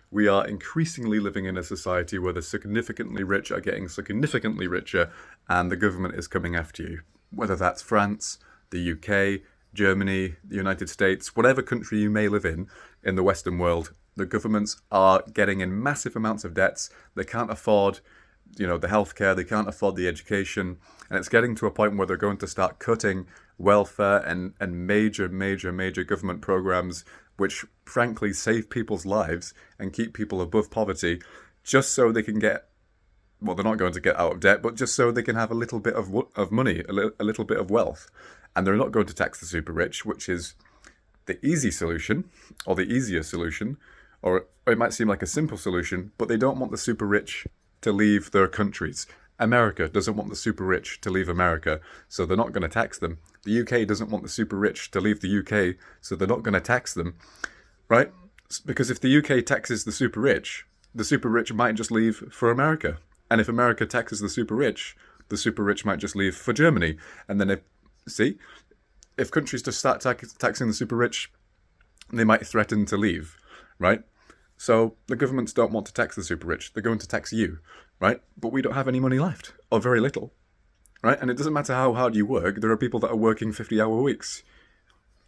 We are increasingly living in a society where the significantly rich are getting significantly richer and the government is coming after you. Whether that's France, the UK, Germany, the United States, whatever country you may live in the Western world, the governments are getting in massive amounts of debts. They can't afford, the healthcare, they can't afford the education, and it's getting to a point where they're going to start cutting welfare and major government programs which frankly save people's lives and keep people above poverty just so they can get, well, they're not going to get out of debt, but just so they can have a little bit of money, a little bit of wealth. And they're not going to tax the super rich, which is the easy solution or the easier solution, or it might seem like a simple solution, but they don't want the super rich to leave their countries. America doesn't want the super rich to leave America, so they're not going to tax them. The UK doesn't want the super rich to leave the UK, so they're not going to tax them, right? Because if the UK taxes the super rich might just leave for America. And if America taxes the super rich might just leave for Germany. And then if countries just start taxing the super rich, they might threaten to leave, right? So the governments don't want to tax the super rich. They're going to tax you, right? But we don't have any money left, or very little, right? And it doesn't matter how hard you work. There are people that are working 50-hour weeks,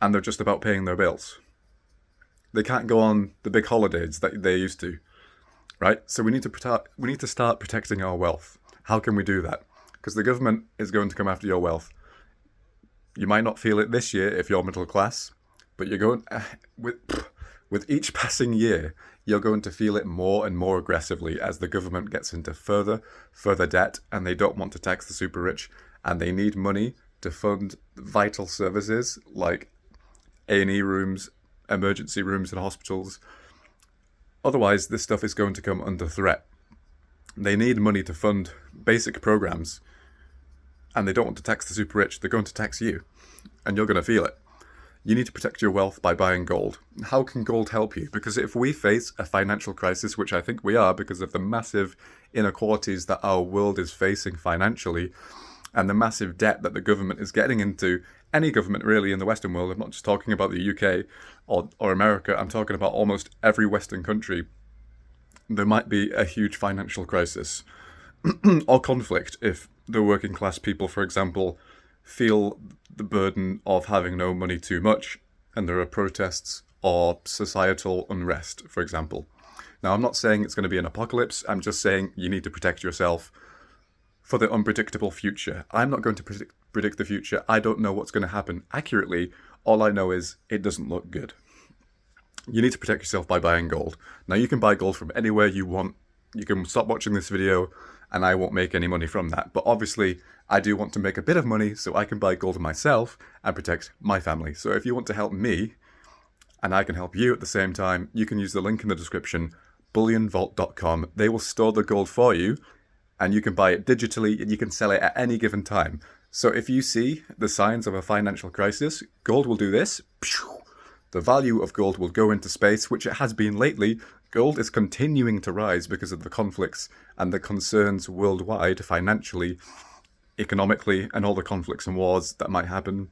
and they're just about paying their bills. They can't go on the big holidays that they used to, right? So we need to start protecting our wealth. How can we do that? Because the government is going to come after your wealth. You might not feel it this year if you're middle class, but you're going with each passing year, you're going to feel it more and more aggressively as the government gets into further debt, and they don't want to tax the super rich, and they need money to fund vital services like A&E rooms, emergency rooms in hospitals. Otherwise, this stuff is going to come under threat. They need money to fund basic programs, and they don't want to tax the super rich. They're going to tax you, and you're going to feel it. You need to protect your wealth by buying gold. How can gold help you? Because if we face a financial crisis, which I think we are because of the massive inequalities that our world is facing financially, and the massive debt that the government is getting into, any government really in the Western world, I'm not just talking about the UK or America, I'm talking about almost every Western country, there might be a huge financial crisis or conflict if the working class people, for example, feel the burden of having no money too much, and there are protests or societal unrest, for example. Now, I'm not saying it's going to be an apocalypse. I'm just saying you need to protect yourself for the unpredictable future. I'm not going to predict the future. I don't know what's going to happen accurately. All I know is it doesn't look good. You need to protect yourself by buying gold. Now, you can buy gold from anywhere you want. You can stop watching this video and I won't make any money from that. But obviously, I do want to make a bit of money so I can buy gold myself and protect my family. So if you want to help me, and I can help you at the same time, you can use the link in the description, bullionvault.com. They will store the gold for you, and you can buy it digitally, and you can sell it at any given time. So if you see the signs of a financial crisis, gold will do this. The value of gold will go into space, which it has been lately. Gold is continuing to rise because of the conflicts and the concerns worldwide, financially, economically, and all the conflicts and wars that might happen.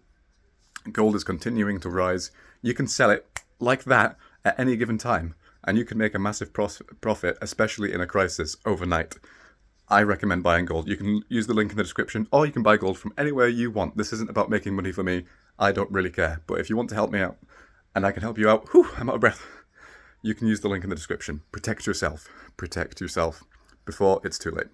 Gold is continuing to rise. You can sell it like that at any given time, and you can make a massive profit, especially in a crisis, overnight. I recommend buying gold. You can use the link in the description, or you can buy gold from anywhere you want. This isn't about making money for me. I don't really care. But if you want to help me out, and I can help you out, I'm out of breath. You can use the link in the description. Protect yourself. Protect yourself before it's too late.